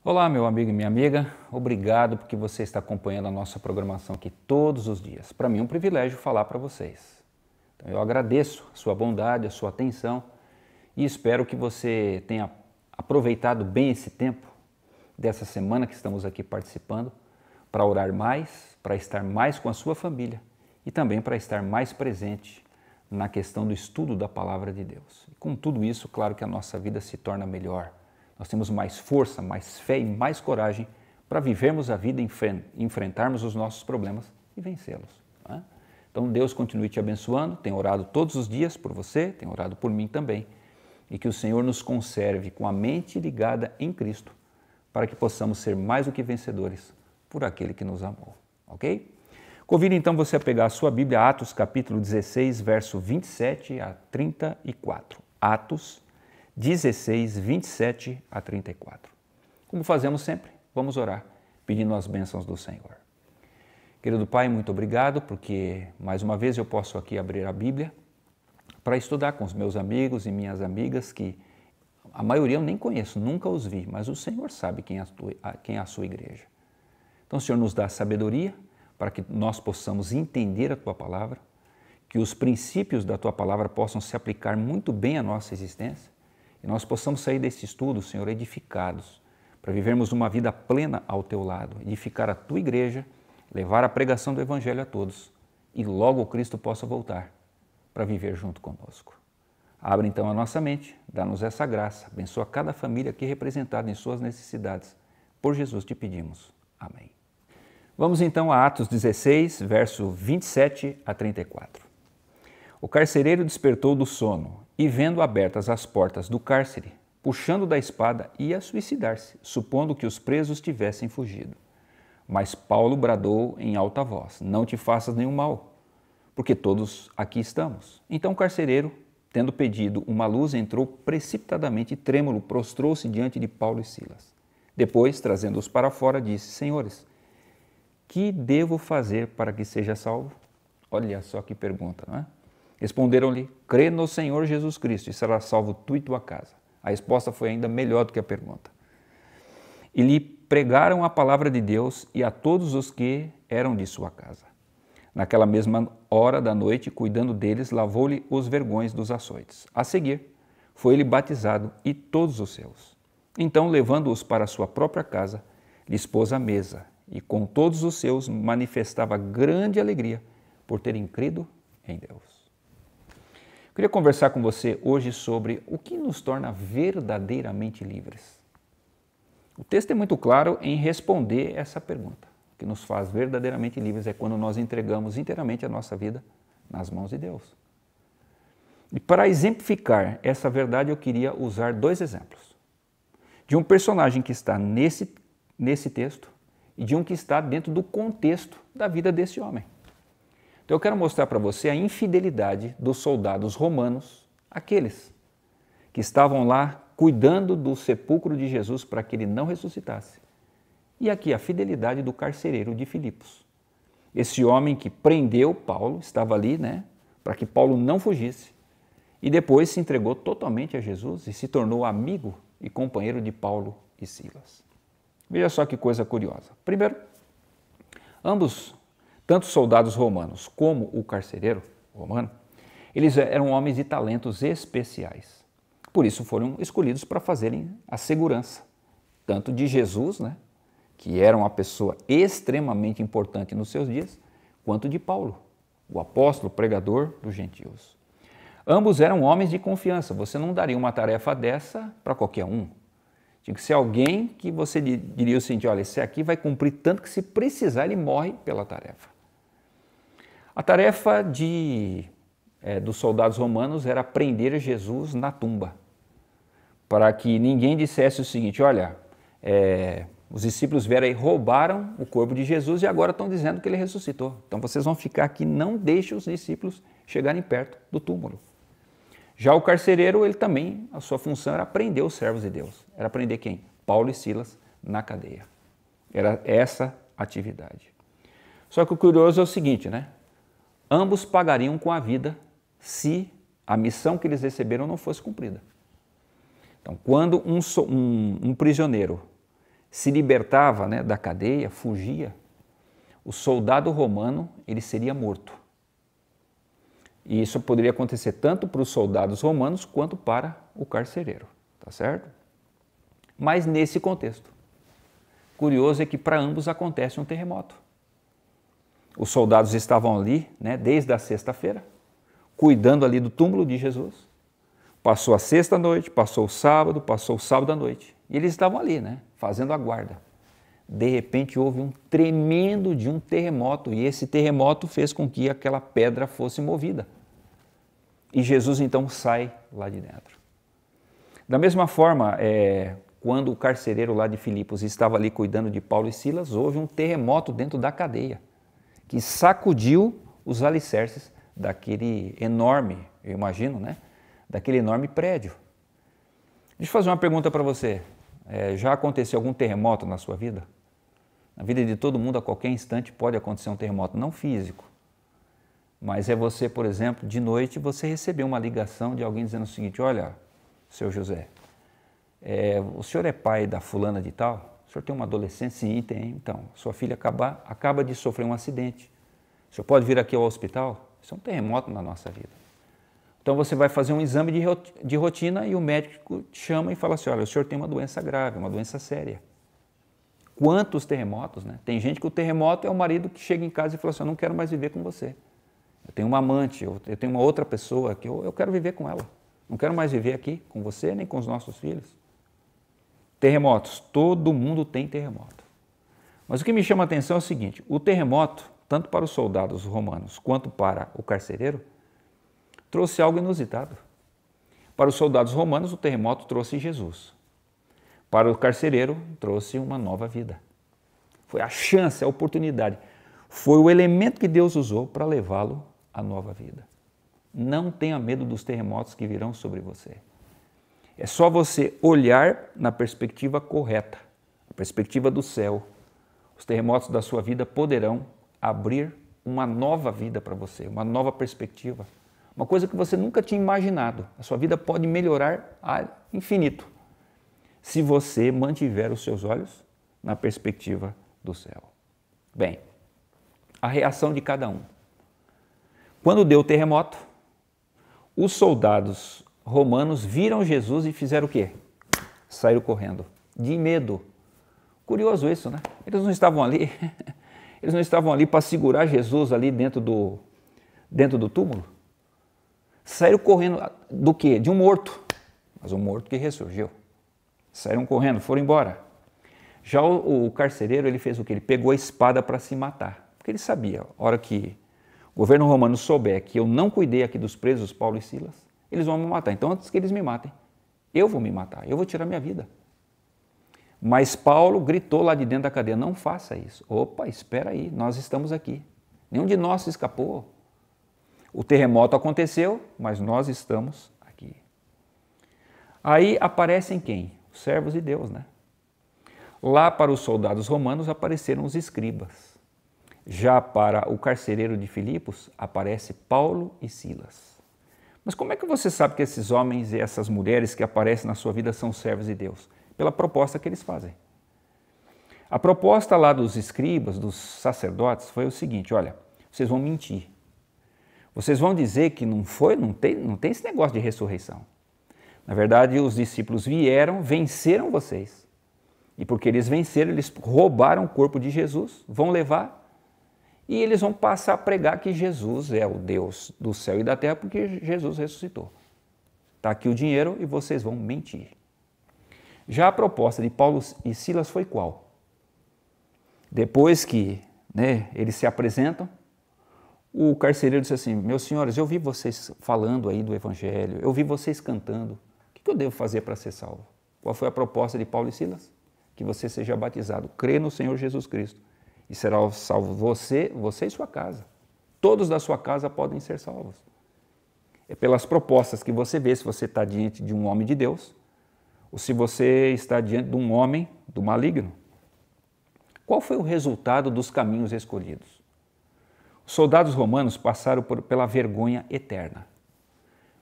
Olá, meu amigo e minha amiga, obrigado porque você está acompanhando a nossa programação aqui todos os dias. Para mim é um privilégio falar para vocês. Então, eu agradeço a sua bondade, a sua atenção e espero que você tenha aproveitado bem esse tempo dessa semana que estamos aqui participando para orar mais, para estar mais com a sua família e também para estar mais presente na questão do estudo da Palavra de Deus. E com tudo isso, claro que a nossa vida se torna melhor. Nós temos mais força, mais fé e mais coragem para vivermos a vida, enfrentarmos os nossos problemas e vencê-los. Né? Então Deus continue te abençoando, tenho orado todos os dias por você, tenho orado por mim também, e que o Senhor nos conserve com a mente ligada em Cristo, para que possamos ser mais do que vencedores por aquele que nos amou, ok? Convido então você a pegar a sua Bíblia, Atos capítulo 16, verso 27 a 34. Atos 16, 27 a 34. Como fazemos sempre, vamos orar, pedindo as bênçãos do Senhor. Querido Pai, muito obrigado, porque mais uma vez eu posso aqui abrir a Bíblia para estudar com os meus amigos e minhas amigas, que a maioria eu nem conheço, nunca os vi, mas o Senhor sabe quem é a sua igreja. Então o Senhor nos dá sabedoria para que nós possamos entender a Tua Palavra, que os princípios da Tua Palavra possam se aplicar muito bem à nossa existência, e nós possamos sair desse estudo, Senhor, edificados, para vivermos uma vida plena ao Teu lado, edificar a Tua igreja, levar a pregação do Evangelho a todos, e logo Cristo possa voltar para viver junto conosco. Abre então a nossa mente, dá-nos essa graça, abençoa cada família aqui representada em suas necessidades. Por Jesus te pedimos. Amém. Vamos então a Atos 16, verso 27 a 34. O carcereiro despertou do sono e, vendo abertas as portas do cárcere, puxando da espada, ia suicidar-se, supondo que os presos tivessem fugido. Mas Paulo bradou em alta voz: não te faças nenhum mal, porque todos aqui estamos. Então o carcereiro, tendo pedido uma luz, entrou precipitadamente e trêmulo, prostrou-se diante de Paulo e Silas. Depois, trazendo-os para fora, disse: Senhores, que devo fazer para que seja salvo? Olha só que pergunta, não é? Responderam-lhe: crê no Senhor Jesus Cristo e será salvo tu e tua casa. A resposta foi ainda melhor do que a pergunta. E lhe pregaram a palavra de Deus e a todos os que eram de sua casa. Naquela mesma hora da noite, cuidando deles, lavou-lhe os vergões dos açoites. A seguir, foi ele batizado e todos os seus. Então, levando-os para sua própria casa, lhes pôs a mesa e com todos os seus manifestava grande alegria por terem crido em Deus. Eu queria conversar com você hoje sobre o que nos torna verdadeiramente livres. O texto é muito claro em responder essa pergunta. O que nos faz verdadeiramente livres é quando nós entregamos inteiramente a nossa vida nas mãos de Deus. E para exemplificar essa verdade, eu queria usar dois exemplos. De um personagem que está nesse texto e de um que está dentro do contexto da vida desse homem. Então eu quero mostrar para você a infidelidade dos soldados romanos, aqueles que estavam lá cuidando do sepulcro de Jesus para que ele não ressuscitasse. E aqui a fidelidade do carcereiro de Filipos. Esse homem que prendeu Paulo, estava ali, para que Paulo não fugisse, e depois se entregou totalmente a Jesus e se tornou amigo e companheiro de Paulo e Silas. Veja só que coisa curiosa. Primeiro, ambos, tanto os soldados romanos como o carcereiro romano, eles eram homens de talentos especiais. Por isso foram escolhidos para fazerem a segurança, tanto de Jesus, que era uma pessoa extremamente importante nos seus dias, quanto de Paulo, o apóstolo pregador dos gentios. Ambos eram homens de confiança, você não daria uma tarefa dessa para qualquer um. Tinha que ser alguém que você diria o seguinte: olha, esse aqui vai cumprir tanto que se precisar ele morre pela tarefa. A tarefa dos soldados romanos era prender Jesus na tumba, para que ninguém dissesse o seguinte: olha, os discípulos vieram aí, roubaram o corpo de Jesus e agora estão dizendo que ele ressuscitou. Então vocês vão ficar aqui, não deixem os discípulos chegarem perto do túmulo. Já o carcereiro, ele também, a sua função era prender os servos de Deus. Era prender quem? Paulo e Silas na cadeia. Era essa atividade. Só que o curioso é o seguinte, ambos pagariam com a vida se a missão que eles receberam não fosse cumprida. Então, quando um prisioneiro se libertava, né, da cadeia, fugia, o soldado romano ele seria morto. E isso poderia acontecer tanto para os soldados romanos quanto para o carcereiro, tá certo? Mas nesse contexto, curioso é que para ambos acontece um terremoto. Os soldados estavam ali, né, desde a sexta-feira, cuidando ali do túmulo de Jesus. Passou a sexta-noite, passou o sábado à noite. E eles estavam ali, né, fazendo a guarda. De repente houve um tremendo de um terremoto e esse terremoto fez com que aquela pedra fosse movida. E Jesus então sai lá de dentro. Da mesma forma, quando o carcereiro lá de Filipos estava ali cuidando de Paulo e Silas, houve um terremoto dentro da cadeia que sacudiu os alicerces daquele enorme, eu imagino, né, daquele enorme prédio. Deixa eu fazer uma pergunta para você. Já aconteceu algum terremoto na sua vida? Na vida de todo mundo, a qualquer instante pode acontecer um terremoto, não físico. Mas é você, por exemplo, de noite, você recebeu uma ligação de alguém dizendo o seguinte: olha, seu José, o senhor é pai da fulana de tal? O senhor tem uma adolescente? Sim, tem. Então, sua filha acaba de sofrer um acidente. O senhor pode vir aqui ao hospital? Isso é um terremoto na nossa vida. Então você vai fazer um exame de rotina e o médico te chama e fala assim: olha, o senhor tem uma doença grave, uma doença séria. Quantos terremotos, né? Tem gente que o terremoto é o marido que chega em casa e fala assim: eu não quero mais viver com você. Eu tenho uma amante, eu tenho uma outra pessoa que eu quero viver com ela. Não quero mais viver aqui com você nem com os nossos filhos. Terremotos, todo mundo tem terremoto. Mas o que me chama a atenção é o seguinte: o terremoto, tanto para os soldados romanos quanto para o carcereiro, trouxe algo inusitado. Para os soldados romanos, o terremoto trouxe Jesus. Para o carcereiro, trouxe uma nova vida. Foi a chance, a oportunidade. Foi o elemento que Deus usou para levá-lo à nova vida. Não tenha medo dos terremotos que virão sobre você. É só você olhar na perspectiva correta, a perspectiva do céu. Os terremotos da sua vida poderão abrir uma nova vida para você, uma nova perspectiva. Uma coisa que você nunca tinha imaginado. A sua vida pode melhorar a infinito, se você mantiver os seus olhos na perspectiva do céu. Bem, a reação de cada um. Quando deu o terremoto, os soldados romanos viram Jesus e fizeram o quê? Saíram correndo, de medo. Curioso isso, né? Eles não estavam ali para segurar Jesus ali dentro do túmulo. Saíram correndo do quê? De um morto, mas um morto que ressurgiu. Saíram correndo, foram embora. Já o carcereiro, ele fez o quê? Ele pegou a espada para se matar, porque ele sabia, a hora que o governo romano souber que eu não cuidei aqui dos presos, Paulo e Silas, eles vão me matar. Então, antes que eles me matem, eu vou me matar, eu vou tirar minha vida. Mas Paulo gritou lá de dentro da cadeia: não faça isso. Opa, espera aí, nós estamos aqui. Nenhum de nós escapou. O terremoto aconteceu, mas nós estamos aqui. Aí aparecem quem? Os servos de Deus, né? Lá para os soldados romanos apareceram os escribas. Já para o carcereiro de Filipos aparece Paulo e Silas. Mas como é que você sabe que esses homens e essas mulheres que aparecem na sua vida são servos de Deus? Pela proposta que eles fazem. A proposta lá dos escribas, dos sacerdotes, foi o seguinte: olha, vocês vão mentir. Vocês vão dizer que não tem esse negócio de ressurreição. Na verdade, os discípulos vieram, venceram vocês. E porque eles venceram, eles roubaram o corpo de Jesus, vão levar e eles vão passar a pregar que Jesus é o Deus do céu e da terra porque Jesus ressuscitou. Está aqui o dinheiro e vocês vão mentir. Já a proposta de Paulo e Silas foi qual? Depois que eles se apresentam, o carcereiro disse assim: meus senhores, eu vi vocês falando aí do Evangelho, eu vi vocês cantando. O que eu devo fazer para ser salvo? Qual foi a proposta de Paulo e Silas? Que você seja batizado, crê no Senhor Jesus Cristo e será salvo você e sua casa. Todos da sua casa podem ser salvos. É pelas propostas que você vê se você está diante de um homem de Deus ou se você está diante de um homem do maligno. Qual foi o resultado dos caminhos escolhidos? Os soldados romanos passaram pela vergonha eterna.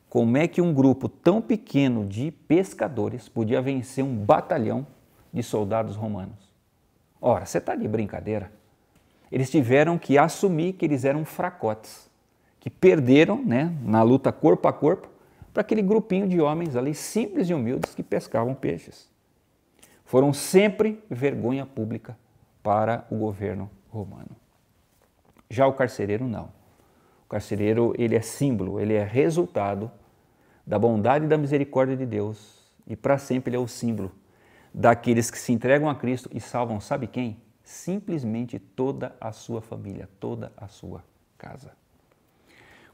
Como é que um grupo tão pequeno de pescadores podia vencer um batalhão de soldados romanos. Ora, você está de brincadeira? Eles tiveram que assumir que eles eram fracotes, que perderam, né, na luta corpo a corpo para aquele grupinho de homens ali simples e humildes que pescavam peixes. Foram sempre vergonha pública para o governo romano. Já o carcereiro não. O carcereiro, ele é símbolo, ele é resultado da bondade e da misericórdia de Deus e para sempre ele é o símbolo daqueles que se entregam a Cristo e salvam, sabe quem? Simplesmente toda a sua família, toda a sua casa.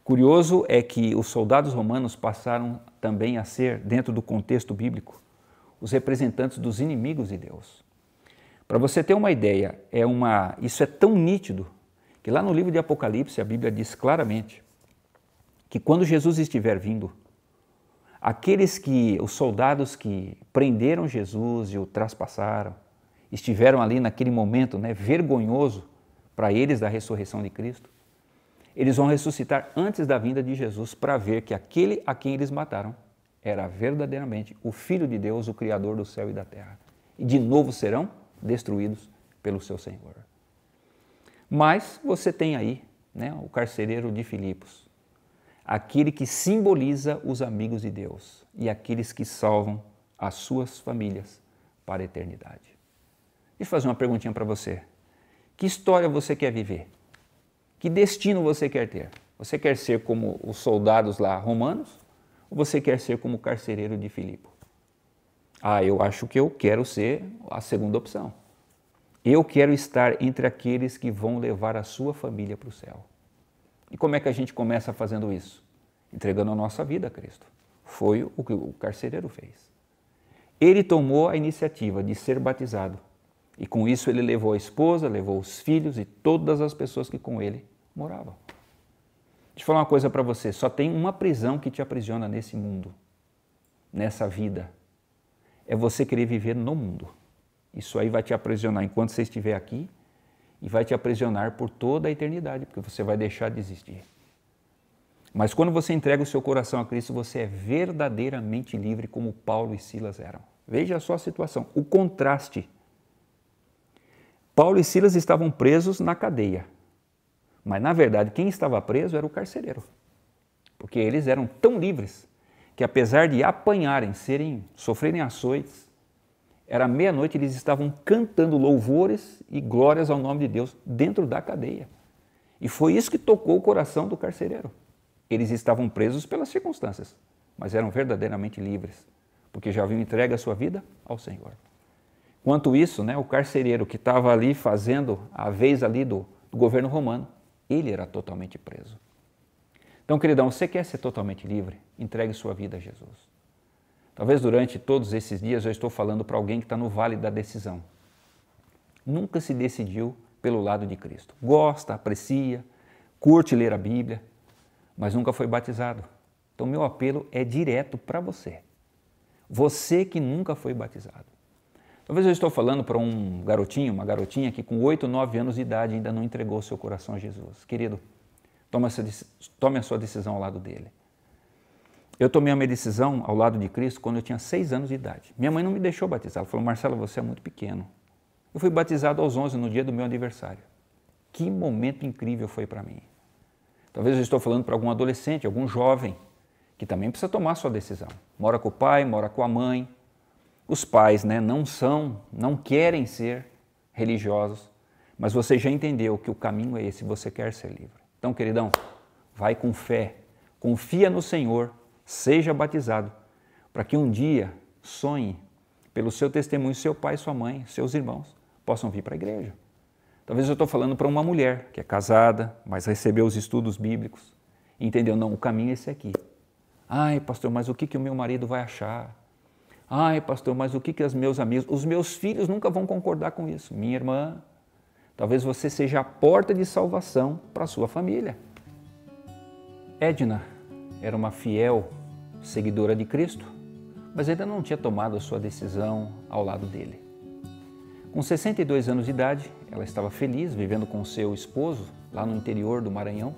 Curioso é que os soldados romanos passaram também a ser, dentro do contexto bíblico, os representantes dos inimigos de Deus. Para você ter uma ideia, isso é tão nítido que lá no livro de Apocalipse a Bíblia diz claramente que quando Jesus estiver vindo, os soldados que prenderam Jesus e o traspassaram, estiveram ali naquele momento, né, vergonhoso para eles da ressurreição de Cristo, eles vão ressuscitar antes da vinda de Jesus para ver que aquele a quem eles mataram era verdadeiramente o Filho de Deus, o Criador do céu e da terra. E de novo serão destruídos pelo seu Senhor. Mas você tem aí, né, o carcereiro de Filipos, aquele que simboliza os amigos de Deus e aqueles que salvam as suas famílias para a eternidade. Deixa eu fazer uma perguntinha para você. Que história você quer viver? Que destino você quer ter? Você quer ser como os soldados lá romanos ou você quer ser como o carcereiro de Filipe? Eu acho que eu quero ser a segunda opção. Eu quero estar entre aqueles que vão levar a sua família para o céu. E como é que a gente começa fazendo isso? Entregando a nossa vida a Cristo. Foi o que o carcereiro fez. Ele tomou a iniciativa de ser batizado. E com isso ele levou a esposa, levou os filhos e todas as pessoas que com ele moravam. Deixa eu falar uma coisa para você, só tem uma prisão que te aprisiona nesse mundo, nessa vida. É você querer viver no mundo. Isso aí vai te aprisionar enquanto você estiver aqui e vai te aprisionar por toda a eternidade, porque você vai deixar de existir. Mas quando você entrega o seu coração a Cristo, você é verdadeiramente livre como Paulo e Silas eram. Veja só a situação, o contraste. Paulo e Silas estavam presos na cadeia, mas na verdade quem estava preso era o carcereiro, porque eles eram tão livres que apesar de apanharem, sofrerem açoites, era meia-noite, eles estavam cantando louvores e glórias ao nome de Deus dentro da cadeia. E foi isso que tocou o coração do carcereiro. Eles estavam presos pelas circunstâncias, mas eram verdadeiramente livres, porque já haviam entregue a sua vida ao Senhor. Enquanto isso, né, o carcereiro que estava ali fazendo a vez ali do governo romano, ele era totalmente preso. Então, queridão, você quer ser totalmente livre? Entregue sua vida a Jesus. Talvez durante todos esses dias eu estou falando para alguém que está no vale da decisão. Nunca se decidiu pelo lado de Cristo. Gosta, aprecia, curte ler a Bíblia, mas nunca foi batizado. Então, meu apelo é direto para você. Você que nunca foi batizado. Talvez eu estou falando para um garotinho, uma garotinha que com 8, 9 anos de idade ainda não entregou seu coração a Jesus. Querido, tome a sua decisão ao lado dele. Eu tomei a minha decisão ao lado de Cristo quando eu tinha 6 anos de idade. Minha mãe não me deixou batizar. Ela falou, Marcelo, você é muito pequeno. Eu fui batizado aos 11, no dia do meu aniversário. Que momento incrível foi para mim. Talvez eu estou falando para algum adolescente, algum jovem, que também precisa tomar a sua decisão. Mora com o pai, mora com a mãe. Os pais, né, não querem ser religiosos, mas você já entendeu que o caminho é esse, você quer ser livre. Então, queridão, vai com fé, confia no Senhor, seja batizado, para que um dia sonhe, pelo seu testemunho, seu pai, sua mãe, seus irmãos possam vir para a igreja. Talvez eu estou falando para uma mulher que é casada, mas recebeu os estudos bíblicos e entendeu, não, o caminho é esse aqui. Ai, pastor, mas o que o meu marido vai achar? Ai, pastor, mas o que os meus amigos, os meus filhos nunca vão concordar com isso. Minha irmã, talvez você seja a porta de salvação para a sua família. Edna era uma fiel seguidora de Cristo, mas ainda não tinha tomado a sua decisão ao lado dele. Com 62 anos de idade, ela estava feliz, vivendo com seu esposo lá no interior do Maranhão,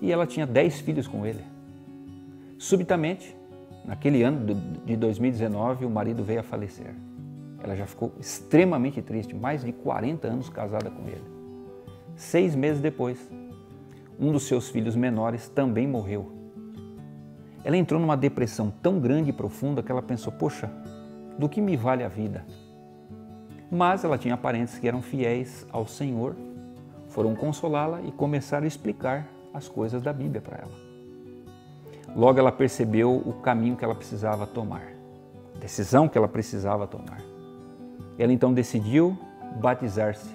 e ela tinha 10 filhos com ele. Subitamente, naquele ano de 2019, o marido veio a falecer. Ela já ficou extremamente triste, mais de 40 anos casada com ele. 6 meses depois, um dos seus filhos menores também morreu. Ela entrou numa depressão tão grande e profunda que ela pensou, poxa, do que me vale a vida? Mas ela tinha parentes que eram fiéis ao Senhor, foram consolá-la e começaram a explicar as coisas da Bíblia para ela. Logo ela percebeu o caminho que ela precisava tomar, a decisão que ela precisava tomar. Ela então decidiu batizar-se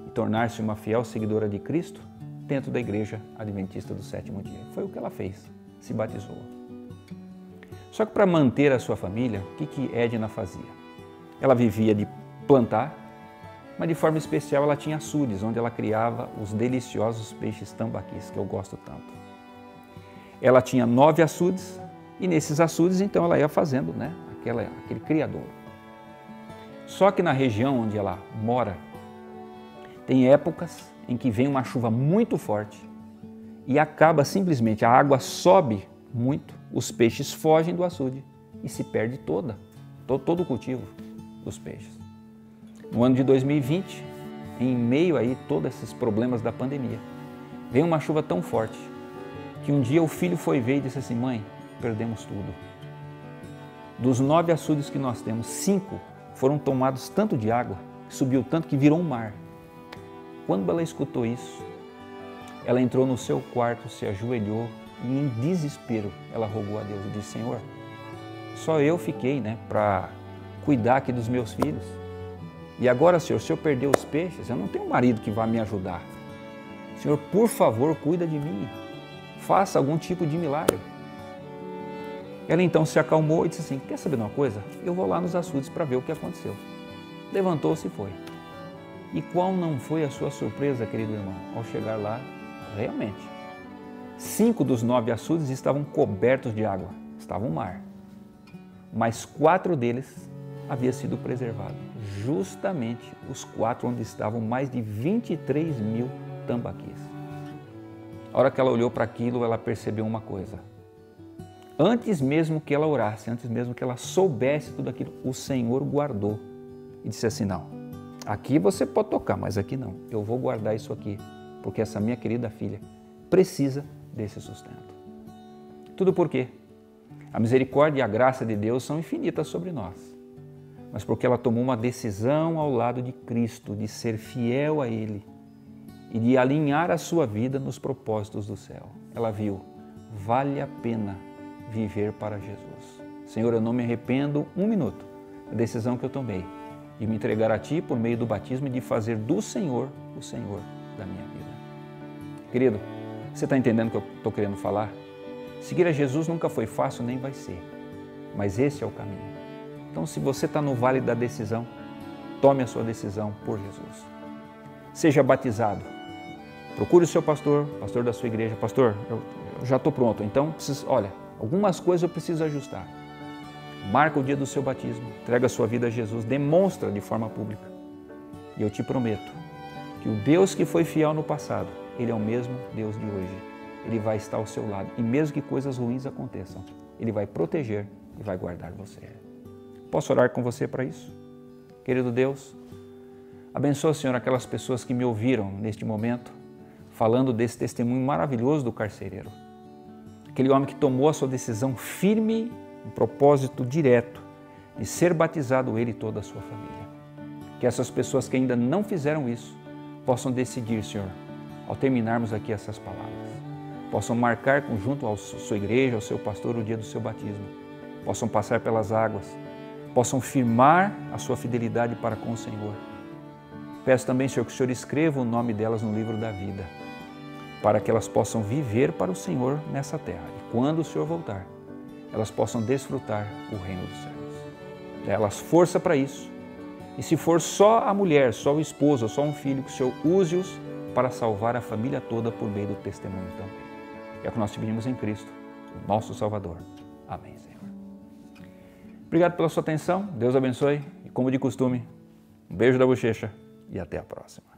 e tornar-se uma fiel seguidora de Cristo dentro da Igreja Adventista do Sétimo Dia. Foi o que ela fez, se batizou. Só que para manter a sua família, o que Edna fazia? Ela vivia de plantar, mas de forma especial ela tinha açudes, onde ela criava os deliciosos peixes tambaquis, que eu gosto tanto. Ela tinha 9 açudes e nesses açudes então ela ia fazendo aquele criadouro. Só que na região onde ela mora, tem épocas em que vem uma chuva muito forte e acaba simplesmente, a água sobe muito, os peixes fogem do açude e se perde todo o cultivo dos peixes. No ano de 2020, em meio a todos esses problemas da pandemia, veio uma chuva tão forte que um dia o filho foi ver e disse assim, mãe, perdemos tudo. Dos 9 açudes que nós temos, 5 foram tomados tanto de água, subiu tanto que virou um mar. Quando ela escutou isso, ela entrou no seu quarto, se ajoelhou e em desespero ela rogou a Deus e disse, Senhor, só eu fiquei para cuidar aqui dos meus filhos. E agora, Senhor, se eu perder os peixes, eu não tenho um marido que vá me ajudar. Senhor, por favor, cuida de mim. Faça algum tipo de milagre. Ela então se acalmou e disse assim, quer saber de uma coisa? Eu vou lá nos açudes para ver o que aconteceu. Levantou-se e foi. E qual não foi a sua surpresa, querido irmão, ao chegar lá, realmente? 5 dos 9 açudes estavam cobertos de água, estava um mar. Mas 4 deles havia sido preservado, justamente os 4 onde estavam mais de 23 mil tambaquis. A hora que ela olhou para aquilo, ela percebeu uma coisa. Antes mesmo que ela orasse, antes mesmo que ela soubesse tudo aquilo, o Senhor guardou e disse assim, não, aqui você pode tocar, mas aqui não, eu vou guardar isso aqui, porque essa minha querida filha precisa desse sustento. Tudo por quê? A misericórdia e a graça de Deus são infinitas sobre nós, mas porque ela tomou uma decisão ao lado de Cristo, de ser fiel a Ele e de alinhar a sua vida nos propósitos do céu. Ela viu, vale a pena viver para Jesus. Senhor, eu não me arrependo um minuto da decisão que eu tomei de me entregar a Ti por meio do batismo e de fazer do Senhor o Senhor da minha vida. Querido, você está entendendo o que eu estou querendo falar? Seguir a Jesus nunca foi fácil, nem vai ser, mas esse é o caminho. Então, se você está no vale da decisão, tome a sua decisão por Jesus. Seja batizado. Procure o seu pastor da sua igreja. Pastor, eu já estou pronto, então, olha, algumas coisas eu preciso ajustar. Marca o dia do seu batismo, entrega a sua vida a Jesus, demonstra de forma pública. E eu te prometo que o Deus que foi fiel no passado, Ele é o mesmo Deus de hoje. Ele vai estar ao seu lado e mesmo que coisas ruins aconteçam, Ele vai proteger e vai guardar você. Posso orar com você para isso? Querido Deus, abençoa, Senhor, aquelas pessoas que me ouviram neste momento, falando desse testemunho maravilhoso do carcereiro. Aquele homem que tomou a sua decisão firme, um propósito direto de ser batizado ele e toda a sua família. Que essas pessoas que ainda não fizeram isso possam decidir, Senhor, ao terminarmos aqui essas palavras, possam marcar junto à sua igreja, ao seu pastor, o dia do seu batismo, possam passar pelas águas, possam firmar a sua fidelidade para com o Senhor. Peço também, Senhor, que o Senhor escreva o nome delas no livro da vida, para que elas possam viver para o Senhor nessa terra. E quando o Senhor voltar, elas possam desfrutar o reino dos céus. Dê-las força para isso. E se for só a mulher, só o esposo, só um filho, que o Senhor use-os para salvar a família toda por meio do testemunho também. É o que nós te pedimos em Cristo, o nosso Salvador. Amém, Senhor. Obrigado pela sua atenção. Deus abençoe. E como de costume, um beijo da bochecha e até a próxima.